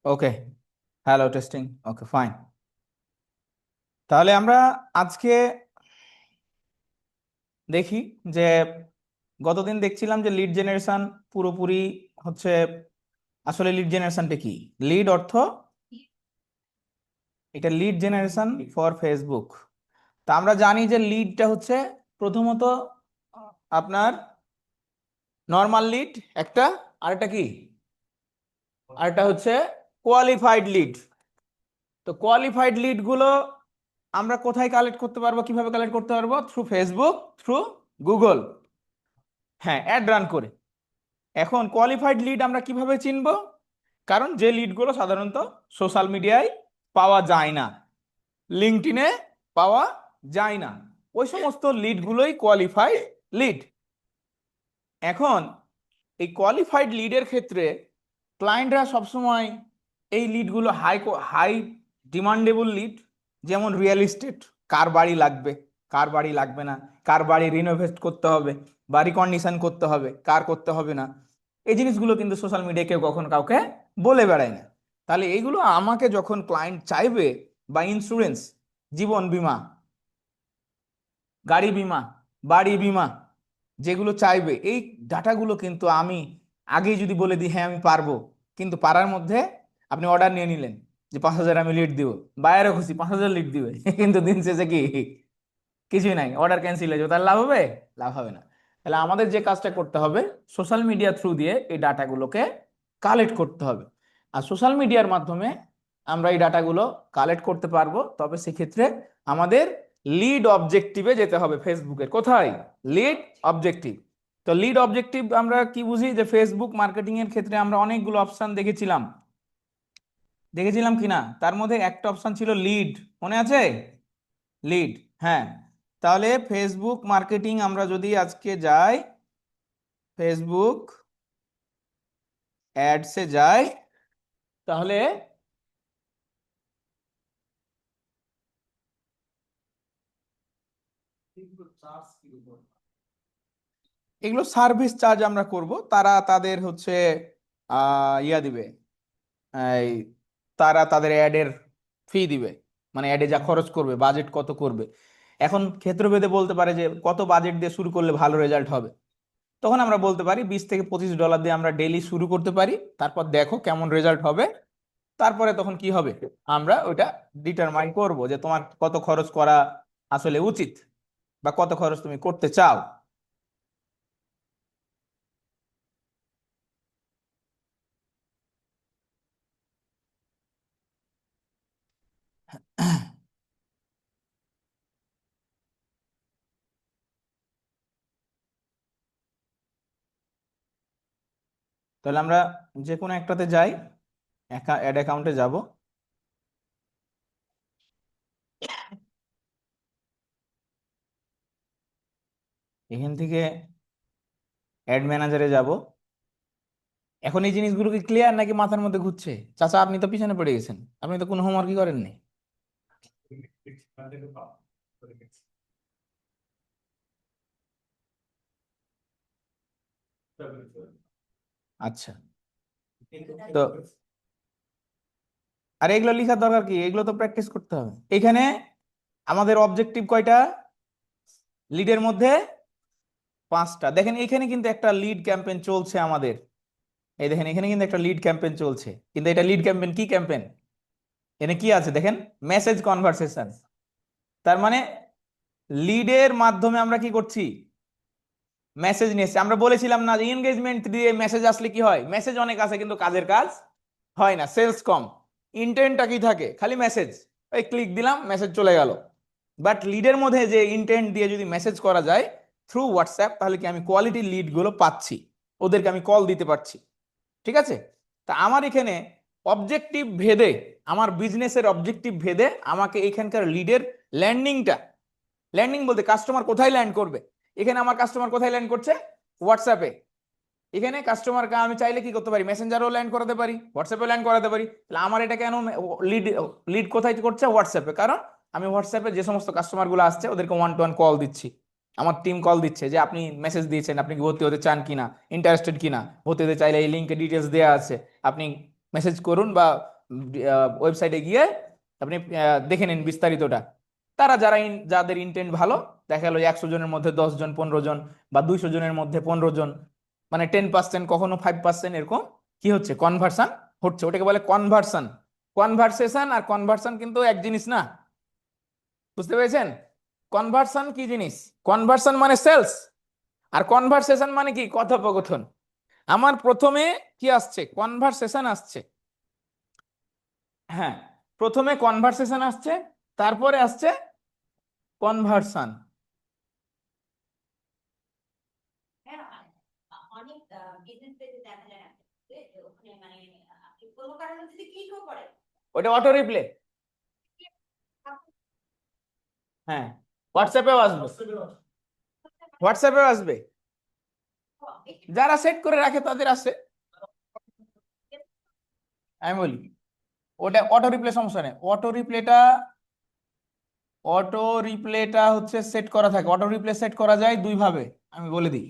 ওকে, hello testing. ওকে, fine. তাহলে আমরা আজকে দেখি যে গতদিন দেখছিলাম যে লিড জেনারেশন পুরোপুরি হচ্ছে। আসলে লিড জেনারেশনটা কি? লিড অর্থ এটা লিড জেনারেশন ফর ফেসবুক। তা আমরা জানি যে লিডটা হচ্ছে প্রথমত আপনার নর্মাল লিড একটা, আরেকটা কি, আরেকটা হচ্ছে কোয়ালিফাইড লিড। তো কোয়ালিফাইড লিড গুলো আমরা কোথায় কালেক্ট করতে পারবো, কিভাবে কালেক্ট করতে পারবো? Through Facebook, through Google. হ্যাঁ, অ্যাড রান করে। এখন কোয়ালিফাইড লিড আমরা কিভাবে চিনবো? কারণ যে লিডগুলো সাধারণত সোশ্যাল মিডিয়ায় পাওয়া যায় না, লিঙ্কডইনে পাওয়া যায় না, ওই সমস্ত লিডগুলোই কোয়ালিফাইড লিড। এখন এই কোয়ালিফাইড লিডের ক্ষেত্রে ক্লায়েন্টরা সবসময় এই লিডগুলো হাই হাই ডিমান্ডেবল লিড, যেমন রিয়েল এস্টেট, কার বাড়ি লাগবে, কার বাড়ি লাগবে না, কার বাড়ি রিনোভেট করতে হবে, বাড়ি কন্ডিশন করতে হবে, কার করতে হবে না, এই জিনিসগুলো কিন্তু সোশ্যাল মিডিয়ায় কেউ কখনো কাউকে বলে বেড়ায় না। তাহলে এইগুলো আমাকে যখন ক্লায়েন্ট চাইবে, বা ইন্স্যুরেন্স, জীবন বীমা, গাড়ি বীমা, বাড়ি বীমা, যেগুলো চাইবে, এই ডাটাগুলো কিন্তু আমি আগেই যদি বলে দিই হ্যাঁ আমি পারবো, কিন্তু পারার মধ্যে আপনি অর্ডার নিয়ে নিলেন যে 5,000 আমি লিড দিব, বায়ারও খুশি 5,000 লিড দিবে, কিন্তু দিন শেষে কি কিছুই নাই, অর্ডার ক্যান্সেল হয়ে যাবে, তার লাভ হবে? লাভ হবে না। তাহলে আমাদের যে কাজটা করতে হবে, সোশ্যাল মিডিয়া থ্রু দিয়ে এই ডাটাগুলোকে কালেক্ট করতে হবে। আর সোশ্যাল মিডিয়ার মাধ্যমে আমরা এই ডাটাগুলো কালেক্ট করতে পারবো, তবে সেক্ষেত্রে আমাদের লিড অবজেক্টিভে যেতে হবে। ফেসবুকের কোথায়? Lead objective. তো লিড অবজেক্টিভ আমরা কি বুঝি? যে ফেসবুক মার্কেটিং এর ক্ষেত্রে আমরা অনেকগুলো অপশন দেখেছিলাম, দেখেছিলাম কিনা? তার মধ্যে একটা অপশন ছিল লিড, মনে আছে? লিড, হ্যাঁ। তাহলে ফেসবুক মার্কেটিং আমরা যদি আজকে যাই, ফেসবুক অ্যাডসে যাই, তাহলে এগুলো সার্ভিস চার্জ আমরা করব, তারা তাদের হচ্ছে ইয়া দিবে, এই তারা তাদের অ্যাডের ফি দিবে, মানে অ্যাডে যা খরচ করবে, বাজেট কত করবে। এখন ক্ষেত্রভেদে বলতে পারে যে কত বাজেট দিয়ে শুরু করলে ভালো রেজাল্ট হবে, তখন আমরা বলতে পারি $20 থেকে $25 দিয়ে আমরা ডেইলি শুরু করতে পারি, তারপর দেখো কেমন রেজাল্ট হবে, তারপরে তখন কি হবে আমরা ওইটা ডিটারমাইন করব যে তোমার কত খরচ করা আসলে উচিত, বা কত খরচ তুমি করতে চাও। তাহলে আমরা যে কোনো একটাতে যাই, অ্যাড অ্যাকাউন্টে যাব, এখান থেকে অ্যাড ম্যানেজারে যাব। এখন এই জিনিসগুলো কি ক্লিয়ার নাকি মাথার মধ্যে ঘুরছে? চাচা আপনি তো পিছনে পড়ে গেছেন, আপনি তো কোনো হোমওয়ার্কই করেননি। আচ্ছা, তো আর এগুলো লেখার দরকার কি? এগুলো তো প্র্যাকটিস করতে হবে। এখানে আমাদের অবজেক্টিভ কয়টা লিডের মধ্যে? 5টা। দেখেন এখানে কিন্তু একটা লিড ক্যাম্পেইন চলছে আমাদের, এই দেখেন এখানে কিন্তু একটা লিড ক্যাম্পেইন চলছে, কিন্তু এটা লিড ক্যাম্পেইন কি ক্যাম্পেইন? এখানে কি আছে দেখেন? Message conversation. তার মানে লিডের মাধ্যমে আমরা কি করছি? মেসেজ নিয়ে এসেছি। আমরা বলেছিলাম না যে এনগেজমেন্ট দিয়ে মেসেজ আসলে কি হয়? মেসেজ অনেক আসে কিন্তু কাজের কাজ হয় না, সেলস কম। ইন্টেন্টটা কি থাকে? খালি মেসেজ, ওই ক্লিক দিলাম মেসেজ চলে গেল। বাট লিডের মধ্যে যে ইন্টেন্ট দিয়ে যদি মেসেজ করা যায় থ্রু হোয়াটসঅ্যাপ, তাহলে কি আমি কোয়ালিটি লিড গুলো পাচ্ছি, ওদেরকে আমি কল দিতে পারছি। ঠিক আছে? তা আমার এখানে অবজেক্টিভ ভেদে, আমার বিজনেসের অবজেক্টিভ ভেদে আমাকে এখানকার লিডের ল্যান্ডিংটা, ল্যান্ডিং বলতে কাস্টমার কোথায় ল্যান্ড করবে। এখানে আমার কাস্টমার কোথায় ল্যান্ড করছে? হোয়াটসঅ্যাপে। এখানে কাস্টমারকে আমি চাইলে কি করতে পারি? মেসেঞ্জারও ল্যান্ড করাতে পারি, হোয়াটসঅ্যাপে ল্যান্ড করাতে পারি। তাহলে আমার এটা কেন লিড, লিড কোথায় করছে? হোয়াটসঅ্যাপে। কারণ আমি হোয়াটসঅ্যাপে যে সমস্ত কাস্টমার গুলো আসছে ওদেরকে ওয়ান টু ওয়ান কল দিচ্ছি, আমার টিম কল দিচ্ছে যে আপনি মেসেজ দিয়েছেন, আপনি কি ভর্তি হতে চান কিনা, ইন্টারেস্টেড কিনা, ভর্তি হতে চাইলে এই লিঙ্কে ডিটেলস দেওয়া আছে, আপনি মেসেজ করুন বা ওয়েবসাইটে গিয়ে আপনি দেখে নিন বিস্তারিতটা। তারা যাদের ইন্টেন্ট ভালো, দেখা গেলো 100 জনের মধ্যে 10 জন, 15 জন, বা 200 জনের মধ্যে 15 জন, মানে 10%, কখনো 5%, এরকম কি হচ্ছে, কনভার্সন হচ্ছে। ওটাকে বলে কনভার্সন। কনভার্সেশন আর কনভার্সন কিন্তু এক জিনিস না, বুঝতে পেরেছেন? কনভার্সন কি জিনিস? কনভার্সন মানে সেলস, আর কনভার্সেশন মানে কি, কথোপকথন। আমার প্রথমে কি আসছে, কনভার্সেশন আসছে। হ্যাঁ, প্রথমে কনভার্সেশন আসছে, তারপরে আসছে কনভার্সন। ওটা অটো রিপ্লে। হ্যাঁ, হোয়াটসঅ্যাপেও আসবে, হোয়াটসঅ্যাপেও আসবে, যারা সেট করে রাখে তাদের আসে। আমি বলি, ওটা অটো রিপ্লে সমস্যা নেই। অটো রিপ্লেটা হচ্ছে সেট করা থাকে। অটো রিপ্লে সেট করা যায় দুই ভাবে, আমি বলে দিই।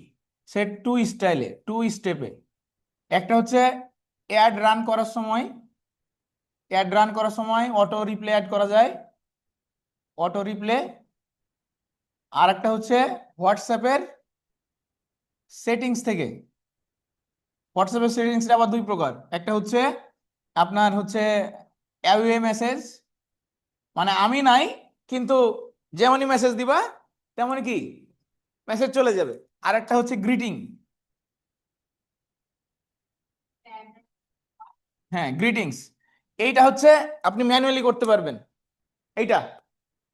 সেট টু স্টাইলে, টু স্টেপে। একটা হচ্ছে অ্যাড রান করার সময় অটো রিপ্লে অ্যাড করা যায়, অটো রিপ্লে। আর একটা হচ্ছে হোয়াটসঅ্যাপের সেটিংস থেকে। হোয়াটসঅ্যাপের সেটিংসটা আবার দুই প্রকার। একটা হচ্ছে আপনার হচ্ছে অ্যাওয়ে মেসেজ, মানে আমি নাই কিন্তু যেমনই মেসেজ দিবা তেমনই কি মেসেজ চলে যাবে। আর একটা হচ্ছে গ্রিটিং। হ্যাঁ, গ্রিটিংস। এইটা হচ্ছে আপনি ম্যানুয়ালি করতে পারবেন। এইটা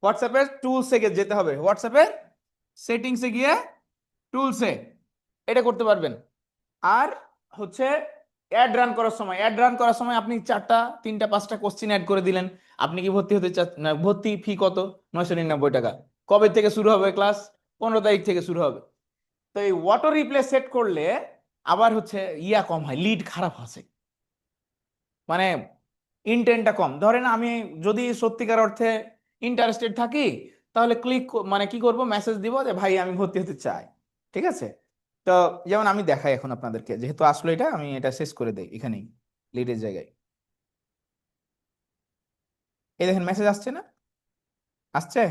হোয়াটসঅ্যাপের টুলসে যেতে হবে, হোয়াটসঅ্যাপের সেটিংসে গিয়ে টুলসে এটা করতে পারবেন। আর হচ্ছে অ্যাড রান করার সময় আপনি 4টা 3টা 5টা কোশ্চিন অ্যাড করে দিলেন। আপনি কি ভর্তি হতে চাচ্ছেন, ভর্তি ফি কত, 999 টাকা। কবে থেকে শুরু হবে ক্লাস? 15 তারিখ থেকে শুরু হবে। তো এই অটো রিপ্লে সেট করলে আবার হচ্ছে কম হয়, লিড খারাপ আছে, মানে ইন্টেন্টটা কম। ধরেন আমি যদি সত্যিকার অর্থে ইন্টারেস্টেড থাকি, তাহলে মানে কি করব, মেসেজ দিব যে ভাই আমি ভর্তি হতে চাই। ঠিক আছে? তো যেমন আমি দেখাই এখন আপনাদেরকে, যেহেতু আসলে এটা আমি এটা শেষ করে দেই এখানেই, লিডের জায়গায়। এই দেখেন মেসেজ আসছে না? আসছে,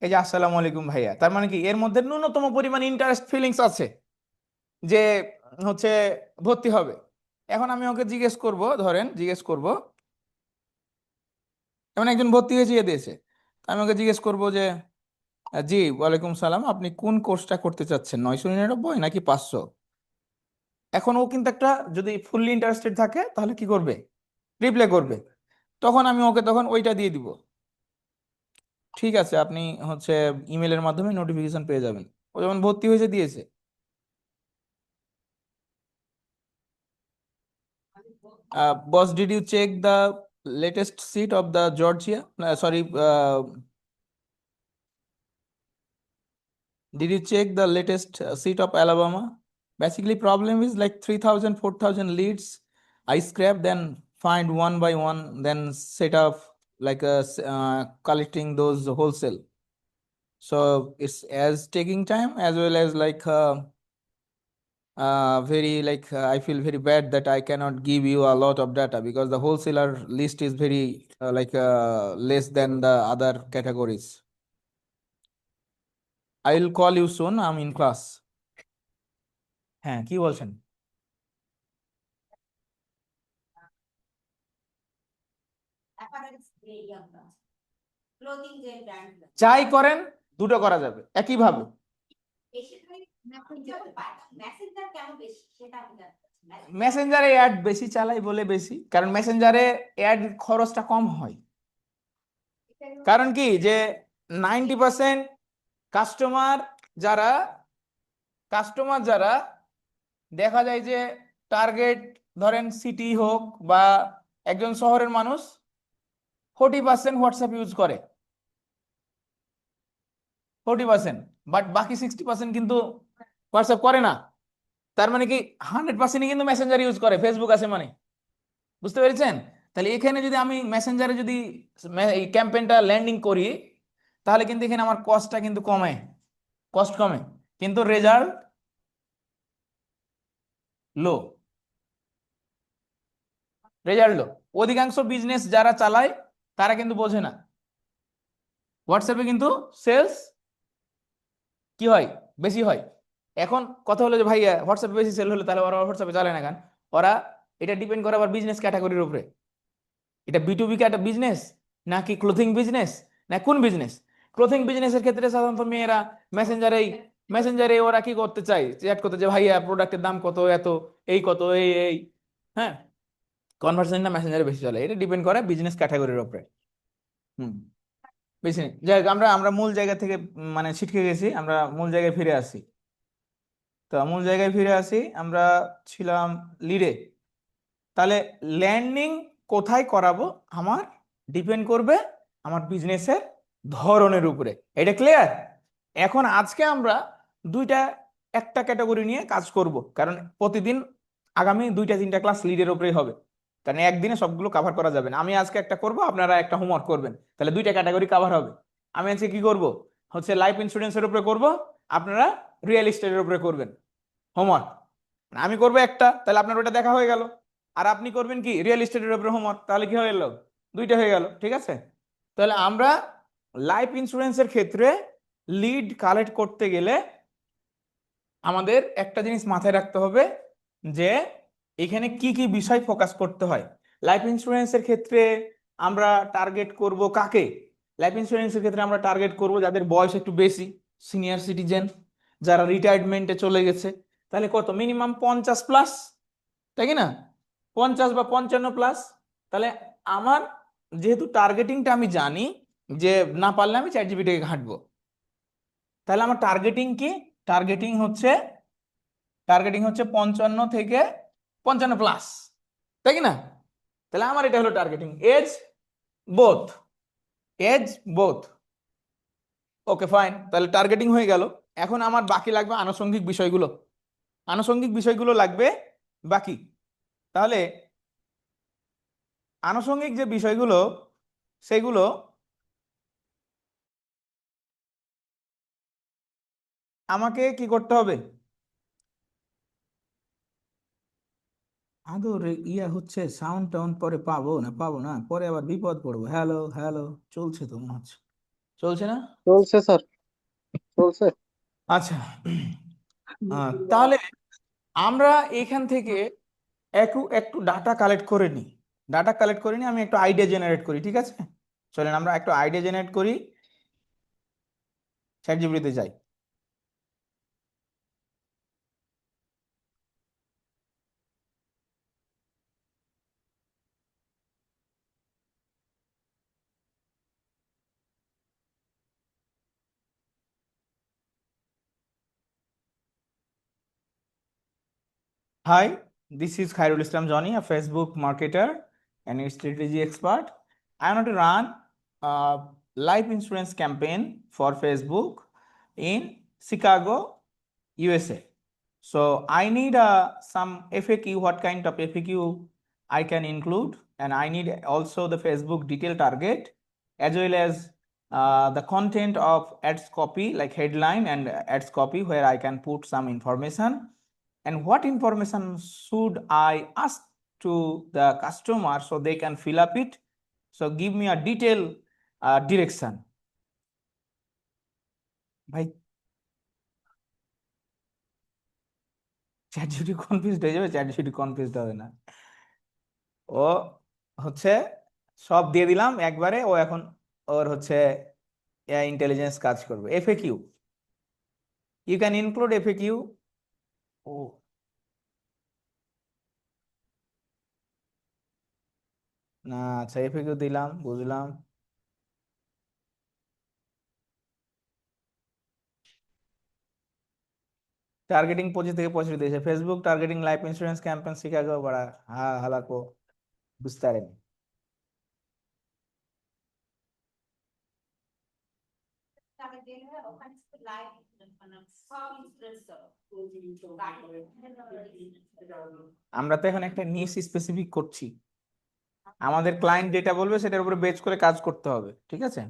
এই যে আসসালামু আলাইকুম ভাইয়া। তার মানে কি এর মধ্যে ন্যূনতম পরিমাণ ইন্টারেস্ট ফিলিংস আছে যে হচ্ছে ভর্তি হবে। এখন আমি ওকে জিজ্ঞেস করব, ধরেন জিজ্ঞেস করব, এমন একজন ভর্তি হয়েছে দিয়েছে। আমি ওকে জিজ্ঞেস করব যে জি ওয়ালাইকুম সালাম, আপনি কোন কোর্সটা করতে চাচ্ছেন, 999 নাকি 500? এখন ও কিন্তু একটা, যদি ফুললি ইন্টারেস্টেড থাকে তাহলে কি করবে, রিপ্লাই করবে। তখন আমি ওকে তখন ওইটা দিয়ে দিব, ঠিক আছে আপনি হচ্ছে ইমেলের মাধ্যমে নোটিফিকেশন পেয়ে যাবেন। ও যেমন ভর্তি হয়েছে দিয়েছে। Boss, did you check the latest seat of the Georgia, sorry, did you check the latest seat of Alabama? Basically, problem is like 3,000, 4,000 leads. I scrap, then find one by one, then set up like collecting those wholesale. So it's as taking time as well as like very like I feel very bad that I cannot give you a lot of data because the wholesaler list is very less than the other categories. I will call you soon. I'm in class. হ্যাঁ, কি বলছেন? যাই করেন দুটো করা যাবে একইভাবে। মেসেঞ্জারে অ্যাড বেশি চালাই বলে বেশি, কারণ মেসেঞ্জারে অ্যাড খরচটা কম হয়। কারণ কি যে 90% কাস্টমার যারা কাস্টমার যারা, দেখা যায় যে টার্গেট, ধরেন সিটি হোক বা একজন শহরের মানুষ, 40% হোয়াটসঅ্যাপ ইউজ করে, 40%, বাট বাকি 60% কিন্তু হোয়াটসঅ্যাপ করে না। তার মানে কি 100%ই কিন্তু মেসেঞ্জার ইউজ করে, ফেসবুক আছে মানে। বুঝতে পেরেছেন? তাহলে এখানে যদি আমি মেসেঞ্জারে যদি এই ক্যাম্পেইনটা ল্যান্ডিং করি, তাহলে কিন্তু এখানে আমার কস্টটা কিন্তু কমে, কস্ট কমে, কিন্তু রেজাল্ট লো। রেজাল্ট লো। অধিকাংশ বিজনেস যারা চালায় তারা কিন্তু বোঝে না হোয়াটসঅ্যাপে কিন্তু সেলস কি হয়, বেশি হয়। এখন কথা হলো যে ভাই হোয়াটসঅ্যাপে বেশি সেল হলো তাহলে ওরা হোয়াটসঅ্যাপে চালায় না কেন? ওরা এটা ডিপেন্ড করে আবার বিজনেস ক্যাটাগরির উপরে। এটা বিটুবি একটা বিজনেস নাকি ক্লোথিং বিজনেস না কোন বিজনেস? ক্লোথিং বিজনেসের ক্ষেত্রে সাধারণত মেয়েরা মেসেঞ্জারেই মেসেঞ্জারে ওরা কি করতে চায়, চ্যাট করতে যে ভাইয়া প্রোডাক্টের দাম কত, এত, এই কত, এই হ্যাঁ, কনভার্সেশনটা মেসেঞ্জারে বেশি চলে। এটা ডিপেন্ড করে বিজনেস ক্যাটাগরির উপরে। হুম, বেশি নেই। যাই হোক, আমরা আমরা মূল জায়গা থেকে মানে ছিটকে গেছি, আমরা মূল জায়গায় ফিরে আসি। তো মূল জায়গায় ফিরে আসি, আমরা ছিলাম লিডে। তাহলে ল্যান্ডিং কোথায় করাবো আমার ডিপেন্ড করবে আমার বিজনেসের ধরনের উপরে। এটা ক্লিয়ার? এখন আজকে আমরা দুইটা একটা ক্যাটাগরি নিয়ে কাজ করব, কারণ প্রতিদিন আগামী 2-3টা ক্লাস লিডের উপরেই হবে, কারণ একদিনে সবগুলো কভার করা যাবে না। আমি আজকে একটা করব, আপনারা একটা হোমওয়ার্ক করবেন, তাহলে দুইটা ক্যাটাগরি কভার হবে। আমি আজকে কি করব, হচ্ছে লাইফ ইন্স্যুরেন্সের উপরে করব, আপনারা রিয়েল এস্টেটের উপরে করবেন হোমওয়ার্ক। আমি করবো একটা, তাহলে আপনার ওটা দেখা হয়ে গেল। আর আপনি করবেন কি রিয়েল এস্টেটের উপরে হোমওয়ার্ক, তাহলে কি হয়ে গেল, দুইটা হয়ে গেল। ঠিক আছে? তাহলে আমরা লাইফ ইন্স্যুরেন্সের ক্ষেত্রে লিড কালেক্ট করতে গেলে আমাদের একটা জিনিস মাথায় রাখতে হবে যে এখানে কি কি বিষয় ফোকাস করতে হয়। লাইফ ইন্স্যুরেন্সের ক্ষেত্রে আমরা টার্গেট করব কাকে? লাইফ ইন্স্যুরেন্সের ক্ষেত্রে আমরা টার্গেট করব যাদের বয়স একটু বেশি, সিনিয়র সিটিজেন, যারা রিটায়ারমেন্টে চলে গেছে। তাহলে কত, মিনিমাম 50+, তাই কি না? 50 বা 55+। তাহলে আমার যেহেতু টার্গেটিংটা আমি জানি, যে না পারলে আমি চ্যাট জিপিটিকে ঘাঁটবো, তাহলে আমার টার্গেটিং কি? টার্গেটিং হচ্ছে টার্গেটিং হচ্ছে 55 থেকে 55+, তাই কি না? তাহলে আমার এটা হলো targeting. As both, as both. Okay fine, তাহলে টার্গেটিং হয়ে গেল। এখন আমার বাকি লাগবে আনুষঙ্গিক বিষয়গুলো। আনুষঙ্গিক বিষয়গুলো লাগবে বাকি। তাহলে আনুষঙ্গিক যে বিষয়গুলো সেগুলো আমাকে কি করতে হবে? আদৌ ইয়া হচ্ছে সাউন্ড টাউন পরে পাবো না পাবো না, পরে আবার বিপদ পড়বো। হ্যালো হ্যালো, চলছে তো মনে হচ্ছে, চলছে না? চলছে স্যার, চলছে। আচ্ছা, তাহলে আমরা এখান থেকে একটু একটু ডাটা কালেক্ট করে নিই। ডাটা কালেক্ট করে নিই, আমি একটু আইডিয়া জেনারেট করি। ঠিক আছে, চলেন আমরা একটু আইডিয়া জেনারেট করি। চ্যাট জিপিটিতে যাই। Hi, this is Khairul Islam Johnny, a Facebook marketer and a strategy expert. I want to run a life insurance campaign for Facebook in Chicago, USA. So I need some FAQ, what kind of FAQ I can include, and I need also the Facebook detail target as well as the content of ads copy like headline and ads copy where I can put some information, and what information should I ask to the customer so they can fill up it. So give me a detailed direction. ভাই chat GPT confused হয়ে যাবে, chat GPT confused হবে না। ও হচ্ছে সব দিয়ে দিলাম একবারে, ও এখন ওর হচ্ছে এআই ইন্টেলিজেন্স কাজ করবে। FAQ, you can include FAQ. ও না, আচ্ছা এফএকিউ দিলাম, বুঝলাম। টার্গেটিং 25 থেকে 65 দিয়েছে। Facebook targeting life insurance campaign Chicago बड़ा হালাকো বুঝতে পারেনি। আমরা তো এখন একটা নিশ স্পেসিফিক করছি, আমাদের ক্লায়েন্ট যেটা বলবে সেটার উপরে বেচ করে কাজ করতে হবে। ঠিক আছে,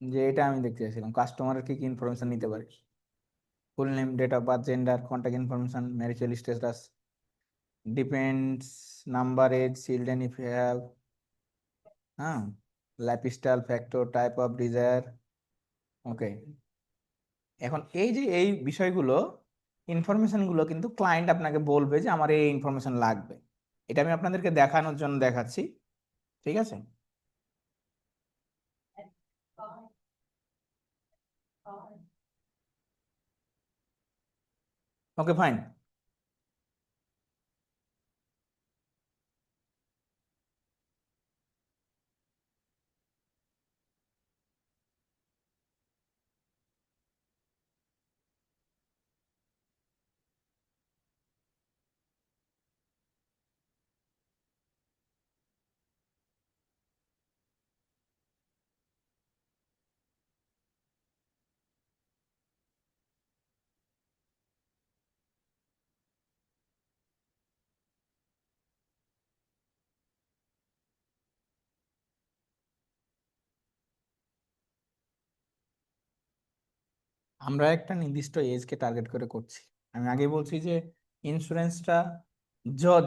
যে এটা আমি দেখতে চাইছিলাম, কাস্টমারের কি কি ইনফরমেশন নিতে পারি। Full name, date of birth, gender, contact information, marital status, depends number, age, children if you have, হ্যাঁ, lifestyle factor, type of desire. Okay, এখন এই যে এই বিষয়গুলো, ইনফরমেশন গুলো কিন্তু ক্লায়েন্ট আপনাকে বলবে যে আমার এই ইনফরমেশন লাগবে। এটা আমি আপনাদেরকে দেখানোর জন্য দেখাচ্ছি, ঠিক আছে। Okay fine. আমরা একটা নির্দিষ্ট এজকে টার্গেট করে করছি। আমি আগে বলছি যে ইন্স্যুরেন্সটা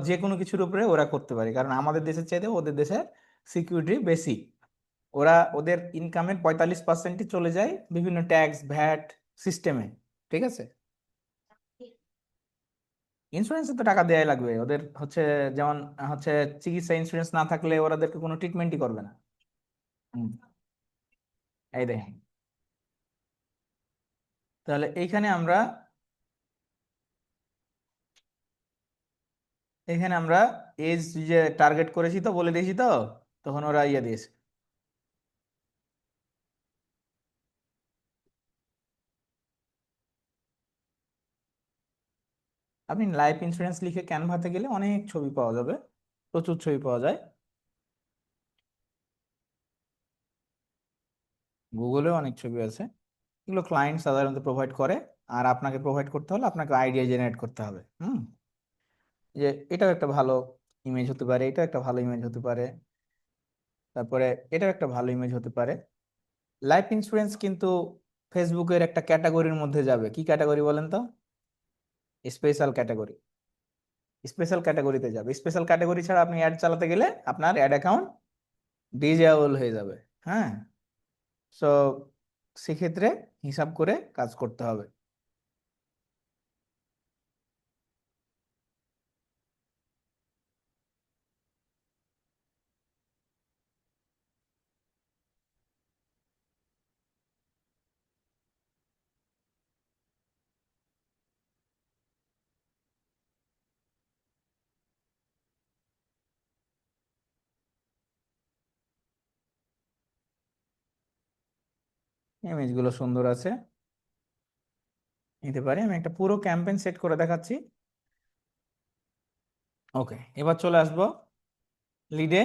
যে কোনো কিছুর উপরে ওরা করতে পারে, কারণ আমাদের দেশের চাইতে ওদের দেশের সিকিউরিটি বেশি। ওরা ওদের ইনকামের 45%ই চলে যায় বিভিন্ন ট্যাক্স ভ্যাট সিস্টেমে, ঠিক আছে। ইন্স্যুরেন্সে তো টাকা দেয়াই লাগবে ওদের, হচ্ছে যেমন হচ্ছে চিকিৎসা ইন্স্যুরেন্স না থাকলে ওরাদেরকে কোনো ট্রিটমেন্টই করবে না। হুম, এই দেখেন, তাহলে এইখানে আমরা এজ যে টার্গেট করেছি তো বলে দিয়েছি তো, তখন ওরা ইয়ে দিয়েছে। আপনি লাইফ ইন্স্যুরেন্স লিখে ক্যানভাতে গেলে অনেক ছবি পাওয়া যাবে, প্রচুর ছবি পাওয়া যায়। গুগলেও অনেক ছবি আছে, এগুলো ক্লায়েন্ট সাধারণত প্রোভাইড করে। আর আপনাকে প্রোভাইড করতে হলে আপনাকে আইডিয়া জেনারেট করতে হবে। যে এটাও একটা ভালো ইমেজ হতে পারে, এটাও একটা ভালো ইমেজ হতে পারে, তারপরে এটাও একটা ভালো ইমেজ হতে পারে। লাইফ ইন্স্যুরেন্স কিন্তু ফেসবুকের একটা ক্যাটাগরির মধ্যে যাবে। কি ক্যাটাগরি বলেন তো? Special category. স্পেশাল ক্যাটাগরিতে যাবে। স্পেশাল ক্যাটাগরি ছাড়া আপনি অ্যাড চালাতে গেলে আপনার অ্যাড অ্যাকাউন্ট ডিজেবল হয়ে যাবে। হ্যাঁ, সো সেক্ষেত্রে হিসাব করে কাজ করতে হবে। ইমেজগুলো সুন্দর আছে, নিতে পারি। আমি একটা পুরো ক্যাম্পেইন সেট করে দেখাচ্ছি। ওকে, এবার চলে আসবো লিডে।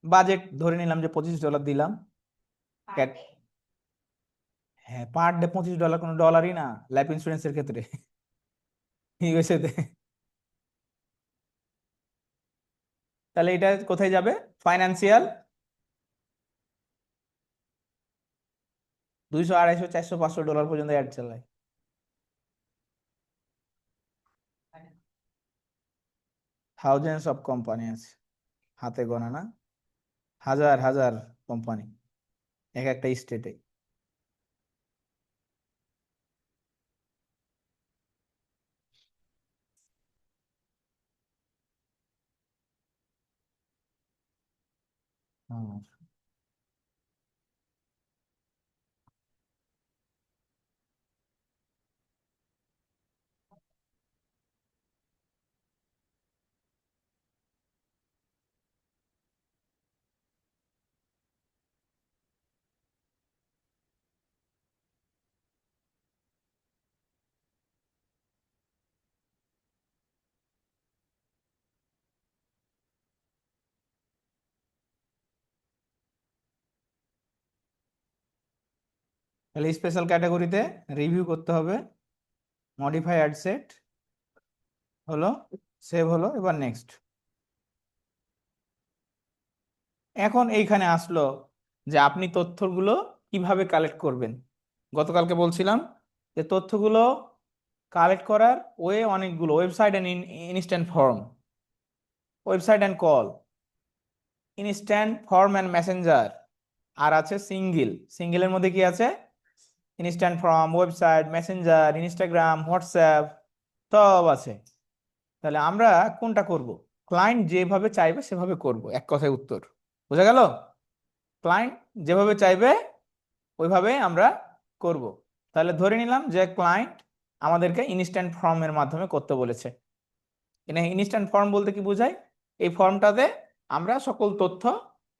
বাজেট ধরে নিলাম যে $25 দিলাম। ক্যাট- হ্যাঁ, পার ডে $25, কোনো ডলারই না লাইফ ইন্স্যুরেন্সের ক্ষেত্রে। ইউএসএ তে। তাহলে এটা কোথায় যাবে? ফাইন্যান্সিয়াল, 200, 250, 400, $500 পর্যন্ত অ্যাড চালায়। থাউজেন্ডস অফ কোম্পানি আছে, হাতে গোনা না, হাজার হাজার কোম্পানি এক একটা স্টেটে। তাহলে স্পেশাল ক্যাটাগরিতে রিভিউ করতে হবে। মডিফাই অ্যাড সেট হলো, সেভ হলো, এবার নেক্সট। এখন এইখানে আসলো যে আপনি তথ্যগুলো কিভাবে কালেক্ট করবেন। গতকালকে বলছিলাম যে তথ্যগুলো কালেক্ট করার অনেকগুলো website and instant form, website and call, instant form and messenger, আর আছে সিঙ্গেলের মধ্যে কি আছে, instant form, website, messenger, Instagram, WhatsApp, সব আছে। তাহলে আমরা কোনটা করব? ক্লায়েন্ট যেভাবে চাইবে সেভাবে করব, এক কথায় উত্তর। বোঝা গেল? ক্লায়েন্ট যেভাবে চাইবে ওইভাবে আমরা করব। তাহলে ধরে নিলাম যে ক্লায়েন্ট আমাদেরকে ইনস্ট্যান্ট ফর্মের মাধ্যমে করতে বলেছে। এখানে ইনস্ট্যান্ট ফর্ম বলতে কি বোঝায়? এই ফর্মটাতে আমরা সকল তথ্য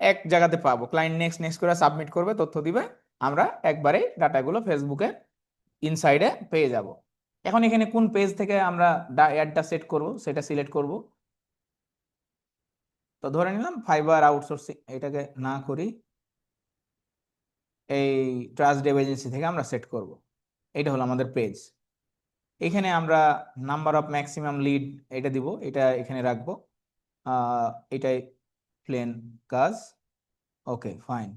এক জায়গাতে পাবো। ক্লায়েন্ট নেক্সট নেক্সট করে সাবমিট করবে, তথ্য দিবে, আমরা একবারেই ডাটাগুলো ফেসবুকে ইনসাইডে পেয়ে যাব। এখন এখানে কোন পেজ থেকে আমরা অ্যাডটা সেট করব সেটা সিলেক্ট করব। তো ধরে নিলাম ফাইবার আউটসোর্সিং, এটাকে না করি, এই ট্রাস্ট ডেভ এজেন্সি থেকে আমরা সেট করব। এটা হলো আমাদের পেজ। এখানে আমরা নাম্বার অফ ম্যাক্সিমাম লিড এটা দিব, এটা এখানে রাখবো। এটাই প্লেন কাজ। ওকে, ফাইন।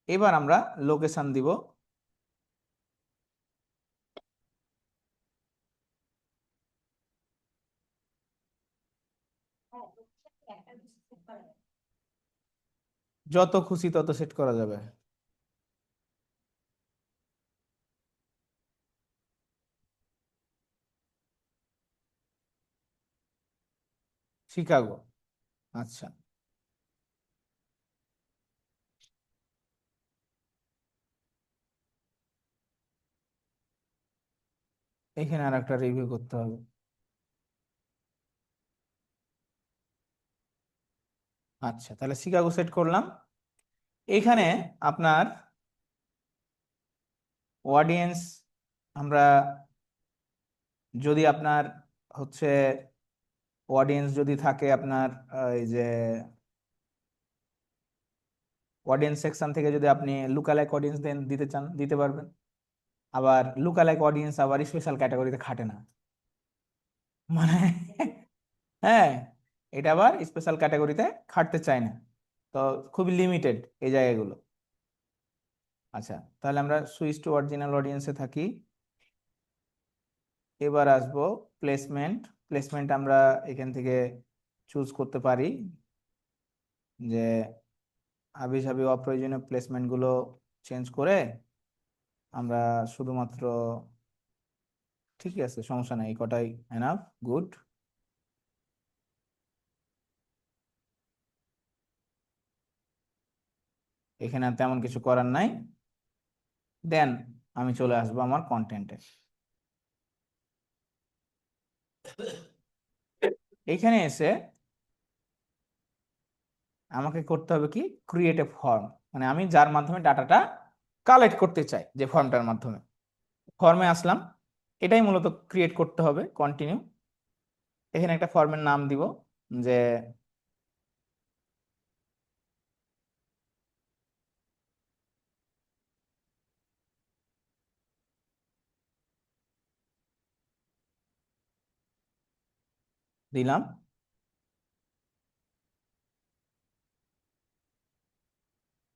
এবার আমরা লোকেশন দিব। যত খুশি তত সেট করা যাবে। শিকাগো, আচ্ছা। এখানে আর একটা রিভিউ করতে হবে। আচ্ছা, তাহলে শিকাগো সেট করলাম। এখানে আপনার অডিয়েন্স, আমরা যদি আপনার হচ্ছে অডিয়েন্স যদি থাকে আপনার এই যে অডিয়েন্স সেকশন থেকে যদি আপনি লুকালাইক অডিয়েন্স দেন দিতে চান দিতে পারবেন। আবার লুকালাইক অডিয়েন্স আবার স্পেশাল ক্যাটাগরিতে খাটে না, মানে হ্যাঁ, এটা আবার স্পেশাল ক্যাটাগরিতে খাটতে চায় না। তো খুবই লিমিটেড এই জায়গাগুলো। আচ্ছা, তাহলে আমরা সুইচ টু অরিজিনাল অডিয়েন্সে থাকি। এবার আসবো প্লেসমেন্ট। প্লেসমেন্ট আমরা এখান থেকে চুজ করতে পারি যে আবিজাবি অপ্রয়োজনীয় প্লেসমেন্টগুলো চেঞ্জ করে আমরা শুধুমাত্র, ঠিকই আছে, সমস্যা নাই, এই কটাই এনাফ, গুড। এখানে আর তেমন কিছু করার নাই। দেন আমি চলে আসবো আমার কন্টেন্টে। এখানে এসে আমাকে করতে হবে কি, ক্রিয়েট এ ফর্ম, মানে আমি যার মাধ্যমে ডাটাটা কালেক্ট করতে চাই, যে ফর্মটার মাধ্যমে। ফর্মে আসলাম, এটাই মূলত ক্রিয়েট করতে হবে। কন্টিনিউ। এখানে একটা ফর্মের নাম দিব, যে দিলাম।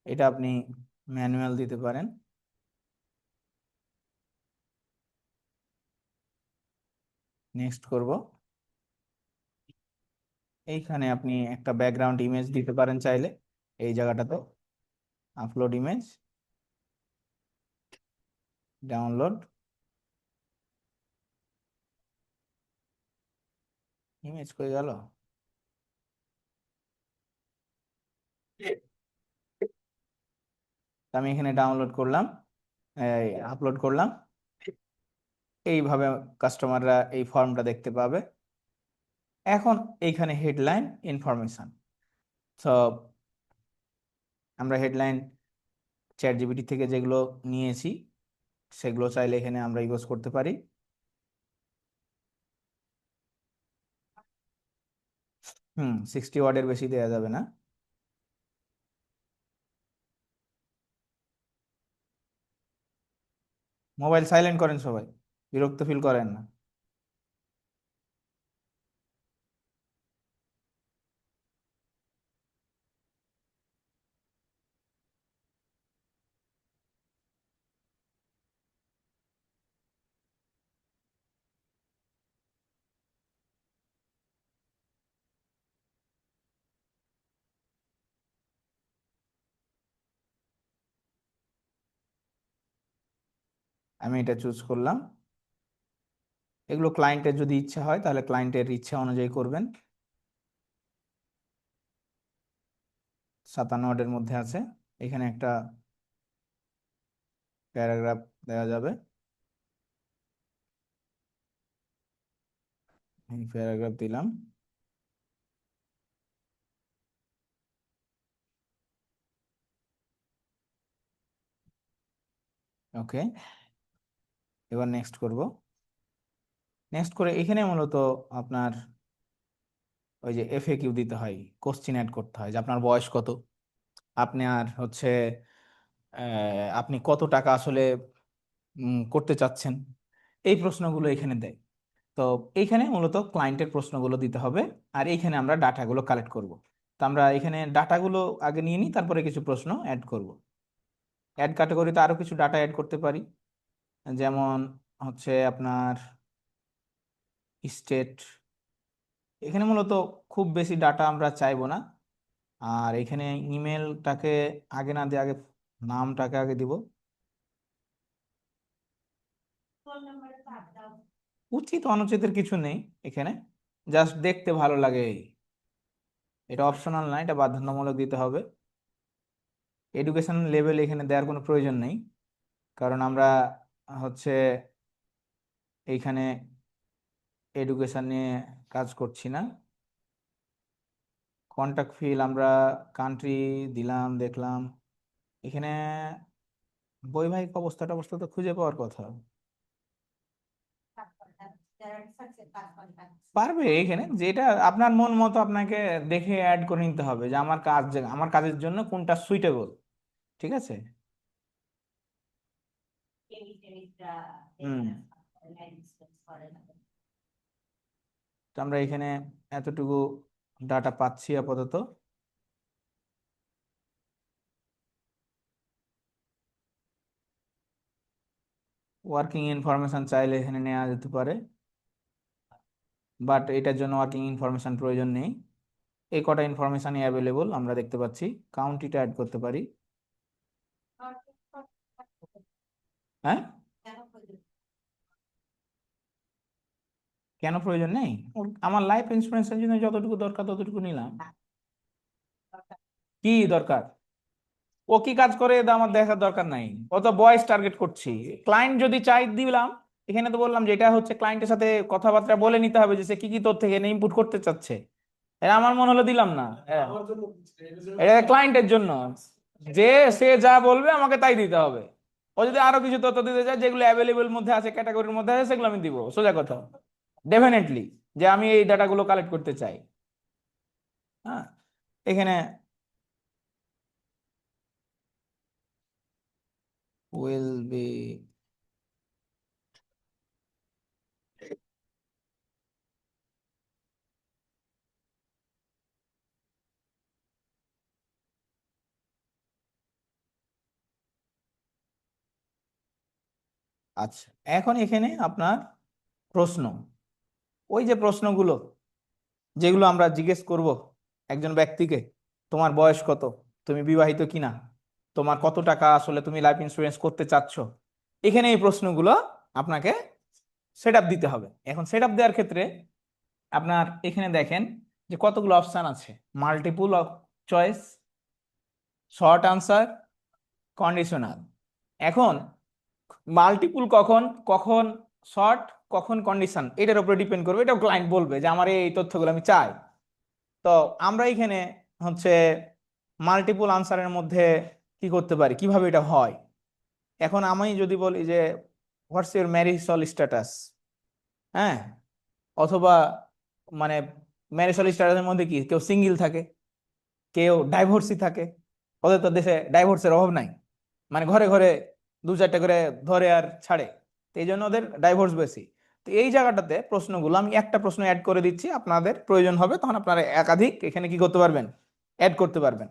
এটা আপনি ম্যানুয়াল দিতে পারেন। নেক্সট করব। এইখানে আপনি একটা ব্যাকগ্রাউন্ড ইমেজ দিতে পারেন চাইলে, এই জায়গাটাতে আপলোড ইমেজ, ডাউনলোড ইমেজ, কই গেল? আমি এখানে ডাউনলোড করলাম, আপলোড করলাম। এইভাবে কাস্টমাররা এই ফর্মটা দেখতে পাবে। এখন এইখানে হেডলাইন ইনফরমেশন। তো আমরা হেডলাইন চ্যাট জিপিটি থেকে যেগুলো নিয়েছি সেগুলো চাইলে এখানে আমরা ইউজ করতে পারি। 60 ওয়ার্ডের বেশি দেওয়া যাবে না। মোবাইল সাইলেন্ট করেন সবাই, বিরক্ত ফিল করেন না। আমি এটা চুজ করলাম। এগুলো ক্লায়েন্টের যদি ইচ্ছা হয় তাহলে ক্লায়েন্টের ইচ্ছা অনুযায়ী করবেন। 57 ওয়ার্ডের মধ্যে আছে, এখানে একটা প্যারাগ্রাফ দেওয়া যাবে। এই প্যারাগ্রাফ দিলাম। ওকে, এবার নেক্সট করব। নেক্সট করে এখানে মূলত আপনার ওই যে এফএকিউ দিতে হয়, কোশ্চিন অ্যাড করতে হয় যে আপনার বয়স কত, আপনার হচ্ছে আপনি কত টাকা আসলে করতে চাচ্ছেন, এই প্রশ্নগুলো এখানে দেয়। তো এইখানে মূলত ক্লায়েন্টের প্রশ্নগুলো দিতে হবে, আর এইখানে আমরা ডাটাগুলো কালেক্ট করব। তো আমরা এখানে ডাটাগুলো আগে নিয়ে নিই, তারপরে কিছু প্রশ্ন অ্যাড করব। অ্যাড ক্যাটাগরিতে আরো কিছু ডাটা অ্যাড করতে পারি, যেমন হচ্ছে আপনার স্টেট। এখানে মূলত খুব বেশি ডাটা আমরা চাইবো না। আর এখানে ইমেলটাকে আগে না দিয়ে আগে নামটাকে আগে দিব। উচিত অনুচিতের কিছু নেই এখানে, জাস্ট দেখতে ভালো লাগে এই। এটা অপশনাল না, এটা বাধ্যতামূলক দিতে হবে। এডুকেশন লেভেল এখানে দেওয়ার কোনো প্রয়োজন নেই, কারণ আমরা হচ্ছে এইখানে এডুকেশন নিয়ে কাজ করছি না। কন্টাক্ট ফিল আমরা কান্ট্রি দিলাম, দেখলাম এখানে বৈবাহিক অবস্থা টবস্থা তো খুঁজে পাওয়ার কথা। পারবে, এখানে যেটা আপনার মন মতো আপনাকে দেখে অ্যাড করে নিতে হবে যে আমার কাজ, আমার কাজের জন্য কোনটা সুইটেবল। ঠিক আছে। হুম। তো আমরা এখানে এতটুকু ডাটা পাচ্ছি আপাতত। ওয়ার্কিং ইনফরমেশন চাইলে এখানে নেওয়া যেতে পারে, বাট এটার জন্য ওয়ার্কিং ইনফরমেশন প্রয়োজন নেই। এই কটা ইনফরমেশনই অ্যাভেলেবল আমরা দেখতে পাচ্ছি। কাউন্টিটা অ্যাড করতে পারি। হ্যাঁ, কেন প্রয়োজন নেই? আমার লাইফ ইন্স্যুরেন্সের জন্য যতটুকু দরকার ততটুকু নিলাম। কি দরকার? ও কি কাজ করে এটা আমার দেখার দরকার নাই, ও তো বয়স টার্গেট করছি। ক্লায়েন্ট যদি চাই দিলাম। এখানে তো বললাম যে এটা হচ্ছে ক্লায়েন্টের সাথে কথাবার্তা বলে নিতে হবে যে সে কি কি তথ্য এখানে ইনপুট করতে চাচ্ছে। এটা আমার মনে হলো দিলাম না, হ্যাঁ। এটা ক্লায়েন্টের জন্য, যে সে যা বলবে আমাকে তাই দিতে হবে। ও যদি আরো কিছু তথ্য দিতে চায় যেগুলো অ্যাভেলেবল মধ্যে আছে, ক্যাটাগরির মধ্যে আছে, সেগুলো আমি দিব, সোজা কথা। ডেফিনেটলি, যে আমি এই ডাটাগুলো কালেক্ট করতে চাই। হ্যাঁ, এখানে উইল বি। আচ্ছা, এখন এখানে আপনার প্রশ্ন, ওই যে প্রশ্নগুলো যেগুলো আমরা জিজ্ঞেস করব একজন ব্যক্তিকে, তোমার বয়স কত, তুমি বিবাহিত কিনা, তোমার কত টাকা আসলে তুমি লাইফ ইন্স্যুরেন্স করতে চাচ্ছ, এখানে এই প্রশ্নগুলো আপনাকে সেট আপ দিতে হবে। এখন সেট আপ দেওয়ার ক্ষেত্রে আপনার এখানে দেখেন যে কতগুলো অপশন আছে। Multiple choice, short answer, conditional. এখন মাল্টিপুল কখন, কখন শর্ট, কখন কন্ডিশন, এটার উপরে ডিপেন্ড করবে। এটাও ক্লায়েন্ট বলবে যে আমার এই তথ্যগুলো আমি চাই। তো আমরা এখানে হচ্ছে মাল্টিপল আনসারের মধ্যে কি করতে পারি, কিভাবে এটা হয়। এখন আমি যদি বলি যে হোয়াটস ইউর ম্যারিটাল স্ট্যাটাস, হ্যাঁ, অথবা মানে ম্যারিটাল স্ট্যাটাসের মধ্যে কি কেউ সিঙ্গেল থাকে, কেউ ডাইভোর্সি থাকে। ওদের তো দেশে ডাইভোর্সের অভাব নাই, মানে ঘরে ঘরে দু চারটা করে ধরে আর ছাড়ে। তো এই জন্য ওদের ডাইভোর্স বেশি। তো এই জায়গাটাতে প্রশ্নগুলো আমি একটা প্রশ্ন অ্যাড করে দিচ্ছি, আপনাদের প্রয়োজন হবে তখন আপনারা একাধিক এখানে কি করতে পারবেন, অ্যাড করতে পারবেন।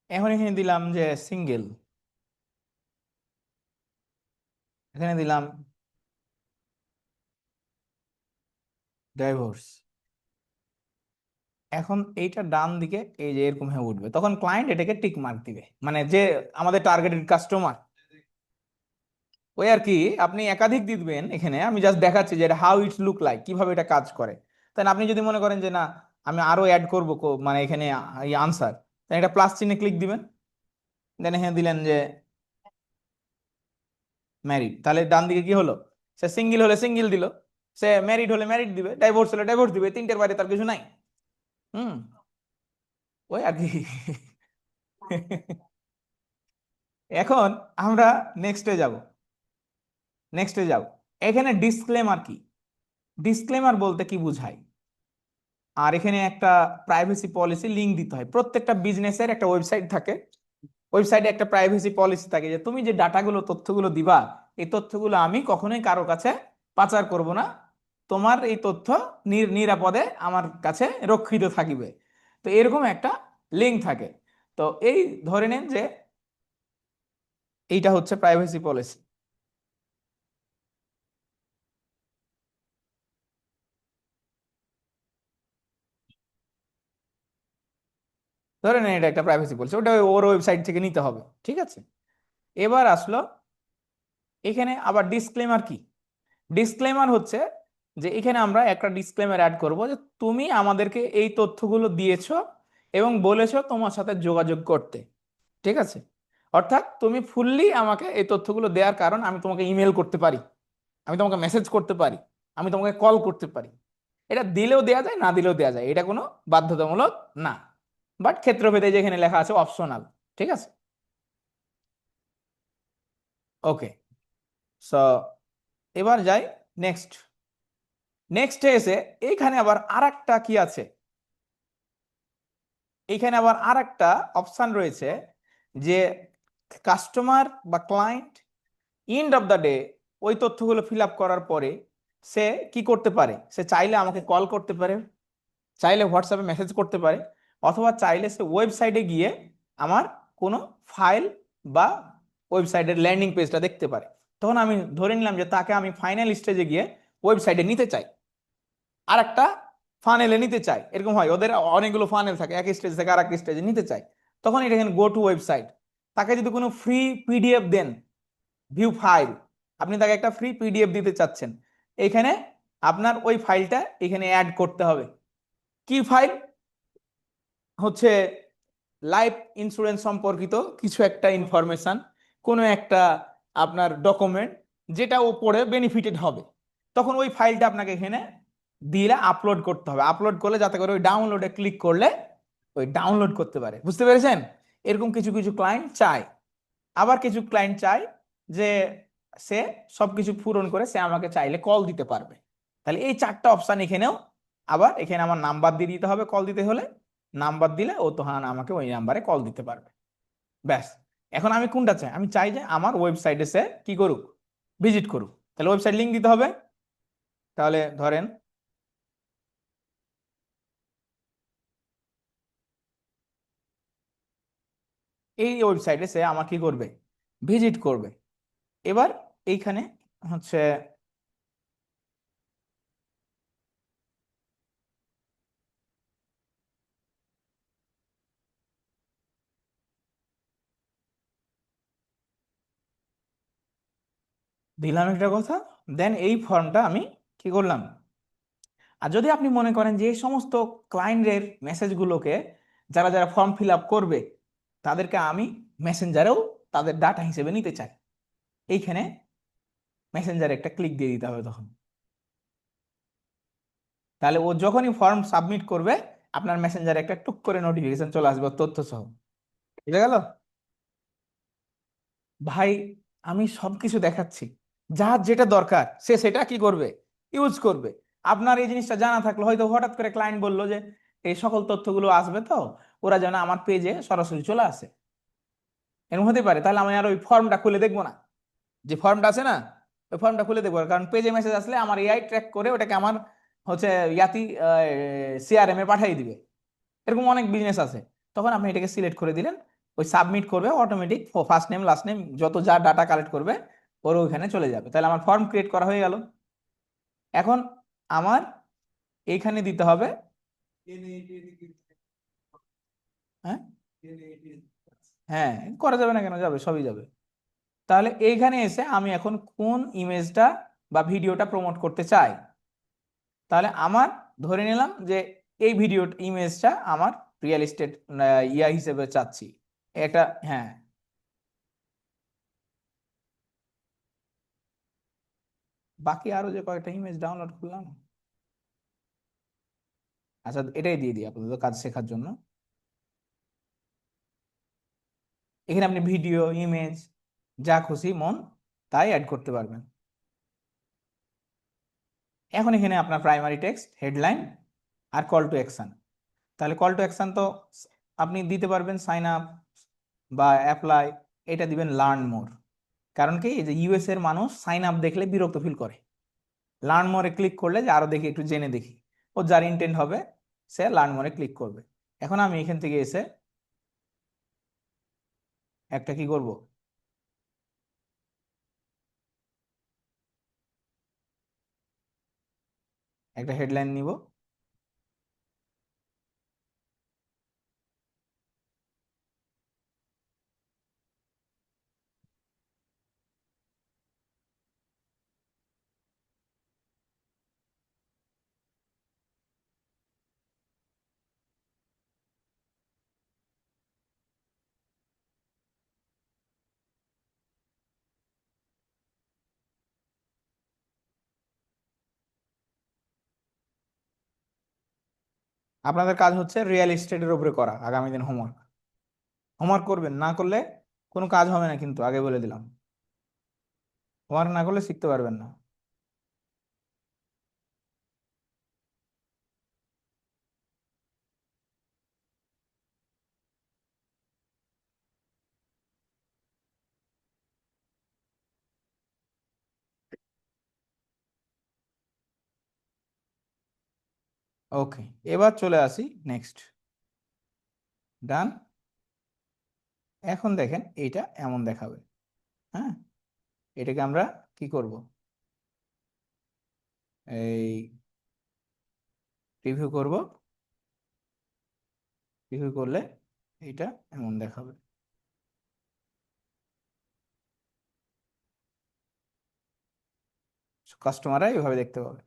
এখন এখানে দিলাম যে সিঙ্গেল। এখানে দিলাম ডাইভোর্স। এখন এইটা ডান দিকে এই যে এরকম হয়ে উঠবে, তখন ক্লায়েন্ট এটাকে টিক মার্ক দিবে, মানে যে আমাদের টার্গেটেড কাস্টমার ওই আর কি। আপনি একাধিক দিবেন, এখানে আমি জাস্ট দেখাচ্ছি যে হাউ ইটস লুক লাইক, কিভাবে এটা কাজ করে। তাই আপনি যদি মনে করেন যে না আমি আরো অ্যাড করবো মানে এখানে এই আনসার, তাই এটা প্লাস চিহ্নে ক্লিক দিবেন, দেন এখানে দিলেন যে ম্যারিড, তাহলে ডান দিকে কি হলো, সে সিঙ্গেল হলে সিঙ্গেল দিল, সে ম্যারিড হলে ম্যারিড দিবে, ডাইভোর্স হলে ডাইভোর্স দিবে, তিনটের বাইরে তার কিছু নাই। হুম, ওই আর কি। এখন আমরা নেক্সটে যাব। নেক্সটে যাব, এখানে ডিসক্লেমার কি, ডিসক্লেমার বলতে কি বুঝায়, আর এখানে একটা প্রাইভেসি পলিসি লিংক দিতে হয়। প্রত্যেকটা বিজনেসের একটা ওয়েবসাইট থাকে, ওয়েবসাইটে একটা প্রাইভেসি পলিসি থাকে যে তুমি যে ডাটাগুলো তথ্যগুলো দিবা, এই তথ্যগুলো আমি কখনোই কারো কাছে পাচার করব না, তোমার এই তথ্য নিরাপদে আমার কাছে রক্ষিত থাকিবে। তো এরকম একটা লিংক থাকে। তো এই ধরে নেন যে এইটা হচ্ছে প্রাইভেসি পলিসি, ধরে নেন এটা একটা প্রাইভেসি পলিসি, ওটা ওর ওয়েবসাইট থেকে নিতে হবে, ঠিক আছে। এবার আসলো এখানে আবার ডিসক্লেমার কি, ডিসক্লেমার হচ্ছে যে এখানে আমরা একটা ডিসক্লেমার অ্যাড করব যে তুমি আমাদেরকে এই তথ্যগুলো দিয়েছো এবং বলেছো তোমার সাথে যোগাযোগ করতে, ঠিক আছে। অর্থাৎ তুমি ফুললি আমাকে এই তথ্যগুলো দেওয়ার কারণ আমি তোমাকে ইমেল করতে পারি, আমি তোমাকে মেসেজ করতে পারি, আমি তোমাকে কল করতে পারি। এটা দিলেও দেয়া যায়, না দিলেও দেয়া যায়, এটা কোনো বাধ্যতামূলক না, বাট ক্ষেত্রভেদে যেখানে লেখা আছে অপশনাল, ঠিক আছে। ওকে, সো এবার যাই নেক্সট। নেক্সট এসে এইখানে আবার আরেকটা কি আছে, এইখানে আবার আরেকটা অপশন রয়েছে যে কাস্টমার বা client end of the day ওই তথ্যগুলো ফিল আপ করার পরে সে কি করতে পারে, সে চাইলে আমাকে কল করতে পারে, চাইলে হোয়াটসঅ্যাপে মেসেজ করতে পারে, অথবা চাইলে সে ওয়েবসাইটে গিয়ে আমার কোনো ফাইল বা ওয়েবসাইটের ল্যান্ডিং পেজটা দেখতে পারে। তখন আমি ধরে নিলাম যে তাকে আমি ফাইনাল স্টেজে গিয়ে ওয়েবসাইটে নিতে চাই, আর একটা ফানেলে নিতে চাই, এরকম হয় ওদের অনেকগুলো ফানেল থাকে, এক স্টেজ থেকে আর এক স্টেজে নিতে চাই। তখন এটা এখানে গো টু ওয়েবসাইট, তাকে যদি কোনো ফ্রি পিডিএফ দেন, ভিউ ফাইল, আপনি তাকে একটা ফ্রি পিডিএফ দিতে চাচ্ছেন, এখানে আপনার ওই ফাইলটা এখানে অ্যাড করতে হবে। কি ফাইল, হচ্ছে লাইফ ইন্স্যুরেন্স সম্পর্কিত কিছু একটা ইনফরমেশন, কোনো একটা আপনার ডকুমেন্ট যেটা ও পড়ে বেনিফিটেড হবে, তখন ওই ফাইলটা আপনাকে এখানে দিলে আপলোড করতে হবে। আপলোড করলে যাতে করে ওই ডাউনলোডে ক্লিক করলে ওই ডাউনলোড করতে পারে, বুঝতে পেরেছেন। এরকম কিছু কিছু ক্লায়েন্ট চায়, আবার কিছু ক্লায়েন্ট চায় যে সে সবকিছু পূরণ করে সে আমাকে চাইলে কল দিতে পারবে। তাহলে এই চারটা অপশন এখানেও, আবার এখানে আমার নাম্বার দিয়ে দিতে হবে কল দিতে হলে, নাম্বার দিলে ও তো হ্যাঁ আমাকে ওই নাম্বারে কল দিতে পারবে। ব্যাস, এখন আমি কোনটা চাই, আমি চাই যে আমার ওয়েবসাইটে সে কি করুক, ভিজিট করুক। তাহলে ওয়েবসাইট লিংক দিতে হবে। তাহলে ধরেন এই ওয়েবসাইটে সে আমার কি করবে, ভিজিট করবে। এবার এইখানে হচ্ছে দিলাম একটা কথা, দেন এই ফর্মটা আমি কি করলাম। আর যদি আপনি মনে করেন যে এই সমস্ত ক্লায়েন্টের মেসেজগুলোকে যারা যারা ফর্ম ফিল আপ করবে তাদেরকে আমি মেসেঞ্জারেও তাদের ডাটা হিসেবে নিতে চাই, এইখানে মেসেঞ্জারে একটা ক্লিক দিয়ে দিতে হবে তখন। তাহলে ও যখনই ফর্ম সাবমিট করবে আপনার মেসেঞ্জারে একটা টুক করে নোটিফিকেশন চলে আসবে ওর তথ্য সহ, বুঝে গেল ভাই। আমি সবকিছু দেখাচ্ছি, যার যেটা দরকার সে সেটা কি করবে, ইউজ করবে। আপনার এই জিনিসটা জানা থাকলো, হয়তো হঠাৎ করে ক্লায়েন্ট বললো যে এই সকল তথ্যগুলো আসবে, তো ওরা যেন আমার পেজে সরাসরি চলে আসে, এরকম হতে পারে। তাহলে আমি আর ওই ফর্মটা খুলে দেখবো না, যে ফর্মটা আছে না ওই ফর্মটা খুলে দেখবো না। কারণ পেজে মেসেজ আসলে আমার এআই ট্র্যাক করে ওটাকে আমার হচ্ছে ইয়াতি সিআরএম এ পাঠিয়ে দিবে, এরকম অনেক বিজনেস আছে। তখন আপনি এটাকে সিলেক্ট করে দিলেন, ওই সাবমিট করবে automatic, first name last name যত যা ডাটা কালেক্ট করবে ওর ওইখানে চলে যাবে। তাহলে আমার ফর্ম ক্রিয়েট করা হয়ে গেল। এখন আমার এইখানে দিতে হবে, হ্যাঁ হ্যাঁ করা যাবে না কেন, যাবে, সবই যাবে। তাহলে এইখানে এসে আমি এখন কোন ইমেজটা বা ভিডিওটা প্রমোট করতে চাই, তাহলে আমার ধরে নিলাম যে এই ভিডিও ইমেজটা আমার রিয়েল এস্টেট ইয়া হিসেবে চাচ্ছি এটা। হ্যাঁ, বাকি আরো যে কয়েকটা ইমেজ ডাউনলোড করলাম, আচ্ছা এটাই দিয়ে দিই আপনাদের কাজ শেখার জন্য। এখানে আপনি ভিডিও, ইমেজ যা খুশি মন তাই অ্যাড করতে পারবেন। এখন এখানে আপনার প্রাইমারি টেক্সট, হেডলাইন আর কল টু অ্যাকশন। তাহলে কল টু অ্যাকশন তো আপনি দিতে পারবেন সাইন আপ বা অ্যাপ্লাই, এটা দিবেন লার্ন মোর। কারণ কি, এই যে ইউএস এর মানুষ সাইন আপ দেখলে বিরক্ত ফিল করে, লার্ন মোরে ক্লিক করলে যে আরো দেখি, একটু জেনে দেখি, ও যার ইন্টেন্ট হবে সে লার্ন মোরে ক্লিক করবে। এখন আমি এখান থেকে এসে একটা কি করব, একটা হেডলাইন নিব। আপনাদের কাজ হচ্ছে রিয়েল এস্টেটের উপরে করা আগামী দিন হোমওয়ার্ক। হোমওয়ার্ক করবেন, না করলে কোনো কাজ হবে না, কিন্তু আগে বলে দিলাম, হোমওয়ার্ক না করলে শিখতে পারবেন না। ওকে, এবার চলে আসি নেক্সট। ডান। এখন দেখেন এইটা এমন দেখাবে। হ্যাঁ, এটাকে আমরা কি করব, এই রিভিউ করব। রিভিউ করলে এইটা এমন দেখাবে। কাস্টমাররা এইভাবে দেখতে পাবে,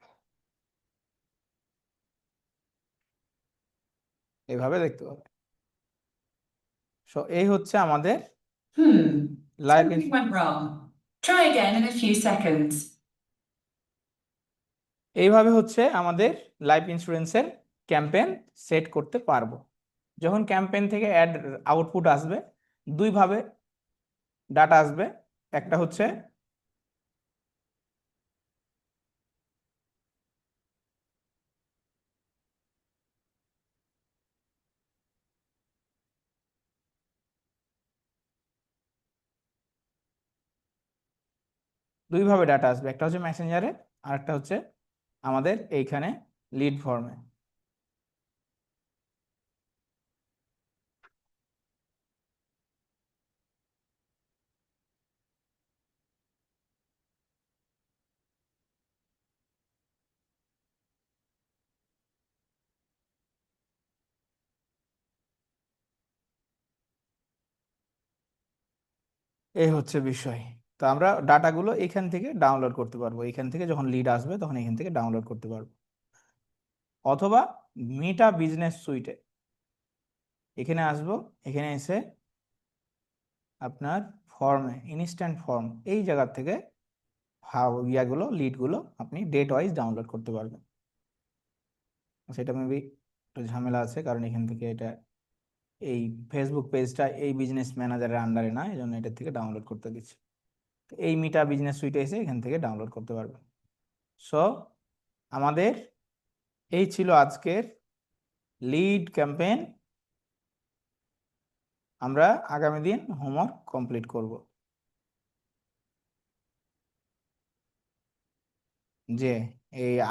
এইভাবে দেখতে পাবে। সো এই হচ্ছে আমাদের life. Something went wrong. Try again in a few seconds. এইভাবে হচ্ছে আমাদের লাইফ ইন্স্যুরেন্সের ক্যাম্পেইন সেট করতে পারবো। যখন ক্যাম্পেইন থেকে অ্যাড আউটপুট আসবে, দুইভাবে ডাটা আসবে। একটা হচ্ছে দুইভাবে ডাটা আসবে, একটা হচ্ছে মেসেঞ্জারে আর একটা হচ্ছে আমাদের এইখানে লিড ফর্মে। এই হচ্ছে বিষয়। তো আমরা ডাটাগুলো এখান থেকে ডাউনলোড করতে পারবো, এখান থেকে যখন লিড আসবে তখন এখান থেকে ডাউনলোড করতে পারবো। অথবা মেটা বিজনেস সুইটে এখানে আসবো, এখানে এসে আপনার ফর্মে ইনস্ট্যান্ট ফর্ম এই জায়গা থেকে ইয়াগুলো লিডগুলো আপনি ডেট ওয়াইজ ডাউনলোড করতে পারবেন। সেটা মেবি একটু ঝামেলা আছে, কারণ এখান থেকে এটা এই ফেসবুক পেজটা এই বিজনেস ম্যানেজারের আন্ডারে না, এই জন্য এটা থেকে ডাউনলোড করতে দিচ্ছি। এই মিটা বিজনেস সুইটে এসে এখান থেকে ডাউনলোড করতে পারবেন। সো আমাদের এই ছিল আজকের লিড ক্যাম্পেইন। আমরা আগামী দিন হোমওয়ার্ক কমপ্লিট করব, যে এই